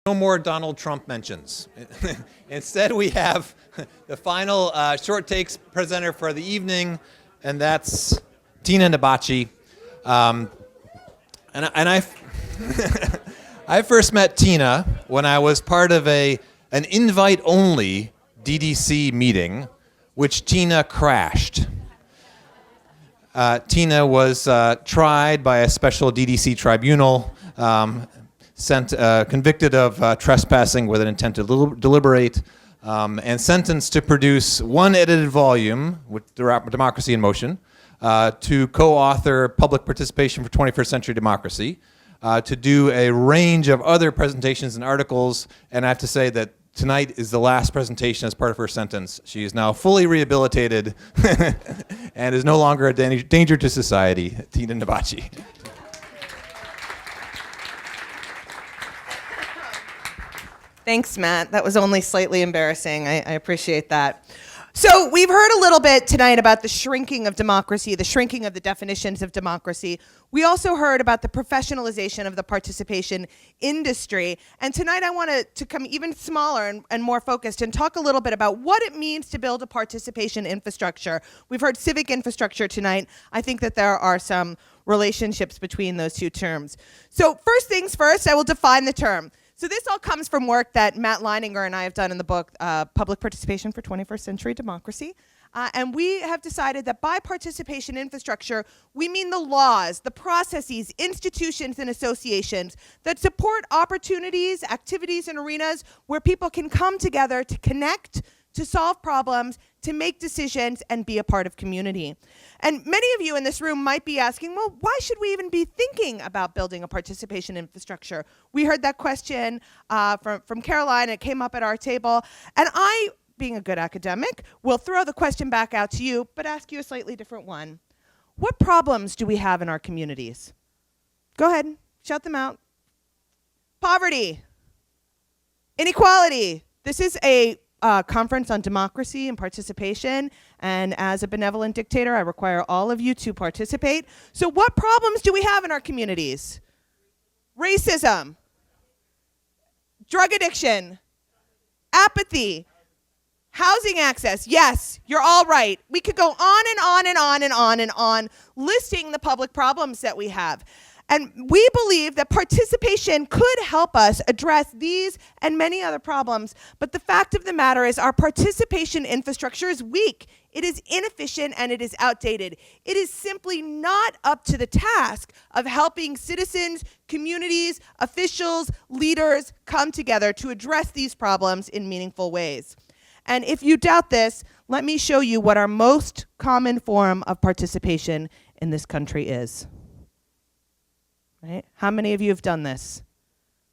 No more Donald Trump mentions. Instead, we have the final short takes presenter for the evening, and that's Tina Nabatchi. And I I first met Tina when I was part of an invite-only DDC meeting, which Tina crashed. Tina was tried by a special DDC tribunal, convicted of trespassing with an intent to deliberate, and sentenced to produce one edited volume with Democracy in Motion, to co-author Public Participation for 21st Century Democracy, to do a range of other presentations and articles, and I have to say that tonight is the last presentation as part of her sentence. She is now fully rehabilitated and is no longer a danger to society. Tina Nabatchi. Thanks, Matt. That was only slightly embarrassing. I appreciate that. So we've heard a little bit tonight about the shrinking of democracy, the shrinking of the definitions of democracy. We also heard about the professionalization of the participation industry. And tonight I want to come even smaller and more focused and talk a little bit about what it means to build a participation infrastructure. We've heard civic infrastructure tonight. I think that there are some relationships between those two terms. So first things first, I will define the term. So this all comes from work that Matt Leininger and I have done in the book, Public Participation for 21st Century Democracy. And we have decided that by participation infrastructure, we mean the laws, the processes, institutions, and associations that support opportunities, activities, and arenas where people can come together to connect, to solve problems, to make decisions, and be a part of community. And many of you in this room might be asking, well, why should we even be thinking about building a participation infrastructure? We heard that question from Caroline. It came up at our table. And I, being a good academic, will throw the question back out to you, but ask you a slightly different one. What problems do we have in our communities? Go ahead, shout them out. Poverty, inequality. This is a conference on democracy and participation, and as a benevolent dictator, I require all of you to participate. So what problems do we have in our communities? Racism, drug addiction, apathy, housing access. Yes, you're all right. We could go on and on and on and on and on listing the public problems that we have. And we believe that participation could help us address these and many other problems. But the fact of the matter is our participation infrastructure is weak. It is inefficient and it is outdated. It is simply not up to the task of helping citizens, communities, officials, leaders come together to address these problems in meaningful ways. And if you doubt this, let me show you what our most common form of participation in this country is. Right? How many of you have done this?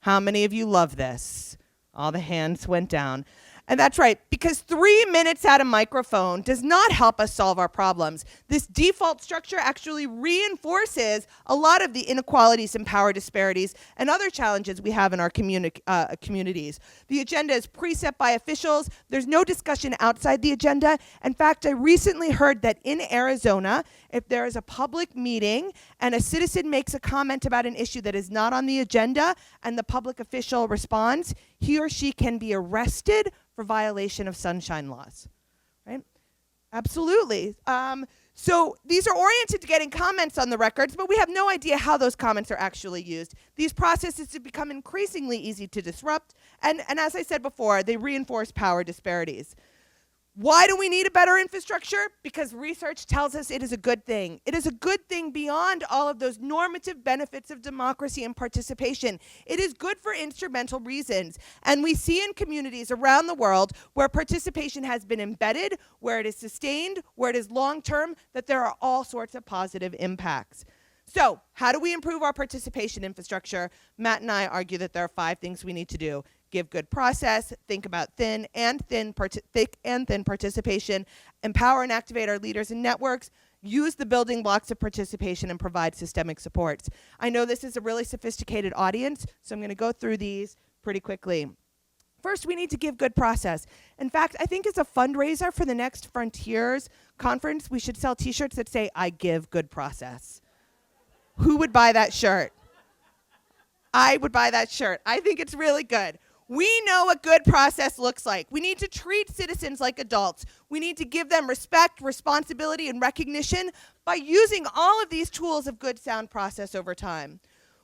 How many of you love this? All the hands went down. And that's right, because 3 minutes at a microphone does not help us solve our problems. This default structure actually reinforces a lot of the inequalities and power disparities and other challenges we have in our communities. The agenda is preset by officials. There's no discussion outside the agenda. In fact, I recently heard that in Arizona, if there is a public meeting and a citizen makes a comment about an issue that is not on the agenda and the public official responds, he or she can be arrested for violation of sunshine laws, right? Absolutely. So these are oriented to getting comments on the records, but we have no idea how those comments are actually used. These processes have become increasingly easy to disrupt, and as I said before, they reinforce power disparities. Why do we need a better infrastructure? Because research tells us it is a good thing. It is a good thing beyond all of those normative benefits of democracy and participation. It is good for instrumental reasons. And we see in communities around the world where participation has been embedded, where it is sustained, where it is long-term, that there are all sorts of positive impacts. So how do we improve our participation infrastructure? Matt and I argue that there are 5 things we need to do. Give good process, think about thick and thin participation, empower and activate our leaders and networks, use the building blocks of participation, and provide systemic supports. I know this is a really sophisticated audience, so I'm going to go through these pretty quickly. First, we need to give good process. In fact, I think as a fundraiser for the next Frontiers conference, we should sell t-shirts that say, "I give good process." Who would buy that shirt? I would buy that shirt. I think it's really good. We know what good process looks like. We need to treat citizens like adults. We need to give them respect, responsibility, and recognition by using all of these tools of good, sound process over time.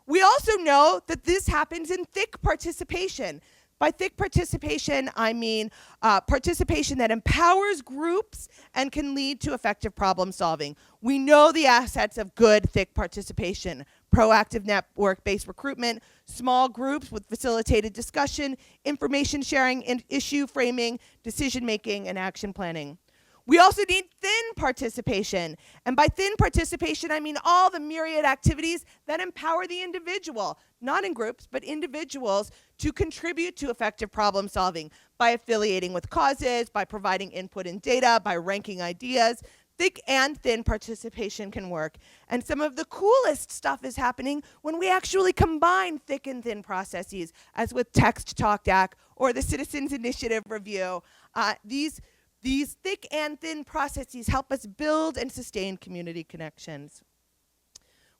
We also know that this happens in thick participation. By thick participation, I mean participation that empowers groups and can lead to effective problem solving. We know the assets of good, thick participation: proactive network-based recruitment, small groups with facilitated discussion, information sharing, and issue framing, decision-making, and action planning. We also need thin participation. And by thin participation, I mean all the myriad activities that empower the individual, not in groups, but individuals, to contribute to effective problem solving by affiliating with causes, by providing input and data, by ranking ideas. Thick and thin participation can work. And some of the coolest stuff is happening when we actually combine thick and thin processes, as with Text Talk DAC or the Citizens Initiative Review. These thick and thin processes help us build and sustain community connections.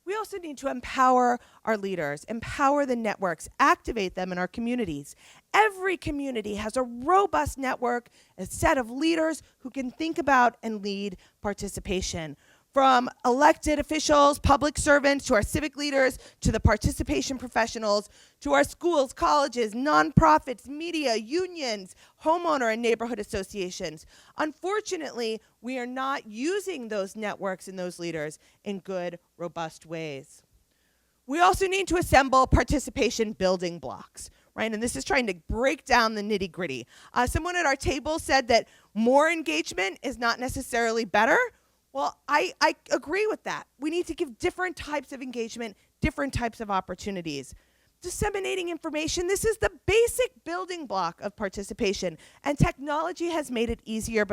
We also need to empower our leaders, empower the networks, activate them in our communities. Every community has a robust network, a set of leaders who can think about and lead participation. From elected officials, public servants, to our civic leaders, to the participation professionals, to our schools, colleges, nonprofits, media, unions, homeowner and neighborhood associations. Unfortunately, we are not using those networks and those leaders in good, robust ways. We also need to assemble participation building blocks, right? And this is trying to break down the nitty-gritty. Someone at our table said that more engagement is not necessarily better. Well, I agree with that. We need to give different types of engagement, different types of opportunities. Disseminating information, this is the basic building block of participation, and technology has made it easier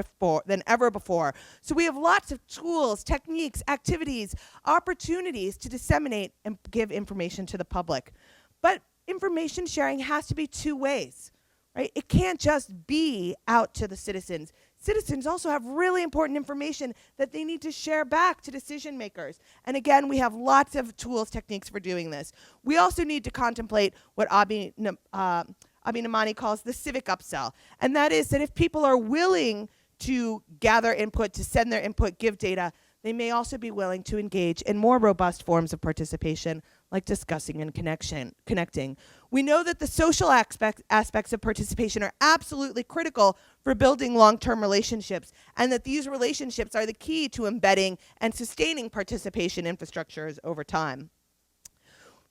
than ever before. So we have lots of tools, techniques, activities, opportunities to disseminate and give information to the public. But information sharing has to be two ways, right? It can't just be out to the citizens. Citizens also have really important information that they need to share back to decision makers. And again, we have lots of tools, techniques for doing this. We also need to contemplate what Abi Namani calls the civic upsell. And that is that if people are willing to gather input, to send their input, give data, they may also be willing to engage in more robust forms of participation, like discussing and connecting. We know that the social aspects of participation are absolutely critical for building long-term relationships, and that these relationships are the key to embedding and sustaining participation infrastructures over time.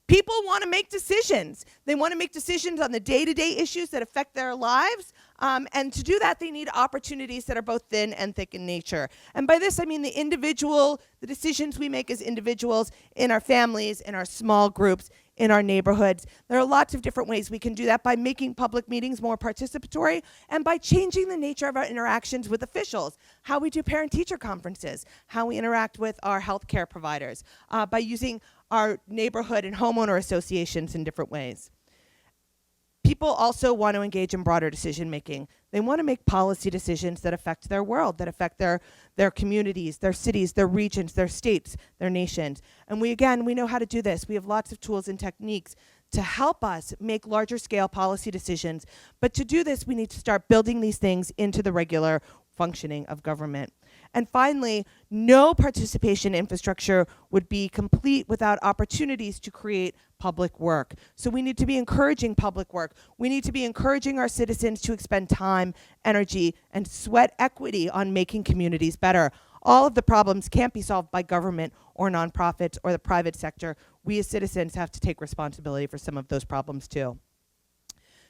People want to make decisions. They want to make decisions on the day-to-day issues that affect their lives. And to do that, they need opportunities that are both thin and thick in nature. And by this, I mean the decisions we make as individuals, in our families, in our small groups, in our neighborhoods. There are lots of different ways we can do that by making public meetings more participatory and by changing the nature of our interactions with officials, how we do parent-teacher conferences, how we interact with our healthcare providers, by using our neighborhood and homeowner associations in different ways. People also want to engage in broader decision making. They want to make policy decisions that affect their world, that affect their communities, their cities, their regions, their states, their nations. And we know how to do this. We have lots of tools and techniques to help us make larger scale policy decisions. But to do this, we need to start building these things into the regular functioning of government. And finally, no participation infrastructure would be complete without opportunities to create public work. So we need to be encouraging public work. We need to be encouraging our citizens to expend time, energy, and sweat equity on making communities better. All of the problems can't be solved by government or nonprofits or the private sector. We as citizens have to take responsibility for some of those problems too.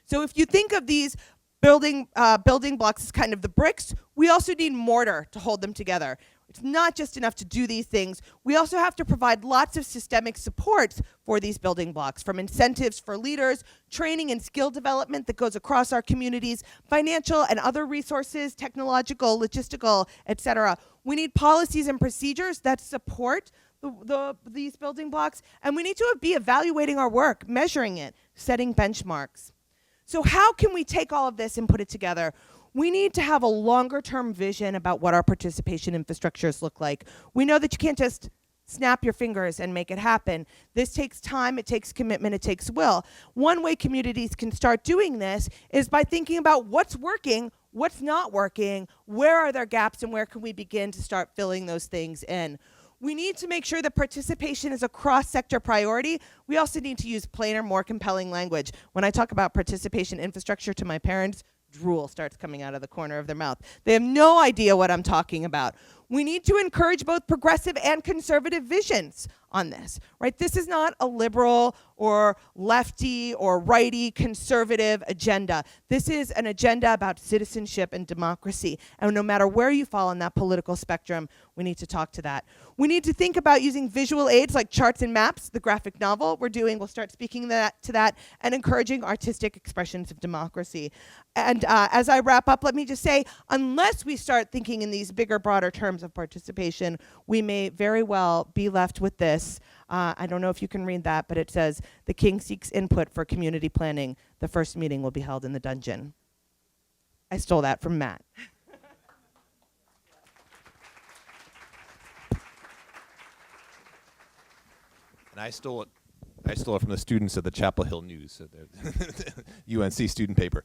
So if you think of these building blocks as kind of the bricks, we also need mortar to hold them together. It's not just enough to do these things. We also have to provide lots of systemic supports for these building blocks, from incentives for leaders, training and skill development that goes across our communities, financial and other resources, technological, logistical, etc. We need policies and procedures that support these building blocks, and we need to be evaluating our work, measuring it, setting benchmarks. So how can we take all of this and put it together? We need to have a longer term vision about what our participation infrastructures look like. We know that you can't just snap your fingers and make it happen. This takes time, it takes commitment, it takes will. One way communities can start doing this is by thinking about what's working, what's not working, where are there gaps, and where can we begin to start filling those things in. We need to make sure that participation is a cross-sector priority. We also need to use plainer, more compelling language. When I talk about participation infrastructure to my parents, drool starts coming out of the corner of their mouth. They have no idea what I'm talking about. We need to encourage both progressive and conservative visions on this, right? This is not a liberal or lefty or righty conservative agenda. This is an agenda about citizenship and democracy. And no matter where you fall on that political spectrum, we need to talk to that. We need to think about using visual aids like charts and maps, the graphic novel we'll start speaking to that, and encouraging artistic expressions of democracy. And as I wrap up, let me just say, unless we start thinking in these bigger, broader terms of participation, we may very well be left with this. I don't know if you can read that, but it says, "The king seeks input for community planning. The first meeting will be held in the dungeon." I stole that from Matt. And I stole it from the students of the Chapel Hill News, so UNC student paper.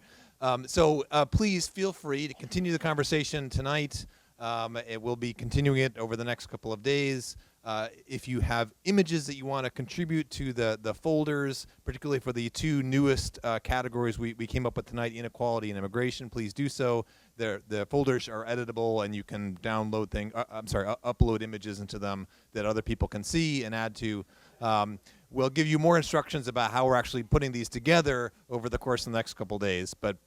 So please feel free to continue the conversation tonight. We'll be continuing it over the next couple of days. If you have images that you want to contribute to the folders, particularly for the two newest categories we came up with tonight, inequality and immigration, please do so. The folders are editable, and you can download upload images into them that other people can see and add to. We'll give you more instructions about how we're actually putting these together over the course of the next couple days. But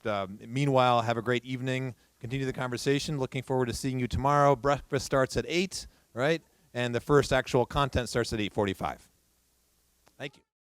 meanwhile, have a great evening. Continue the conversation. Looking forward to seeing you tomorrow. Breakfast starts at 8, right? And the first actual content starts at 8:45.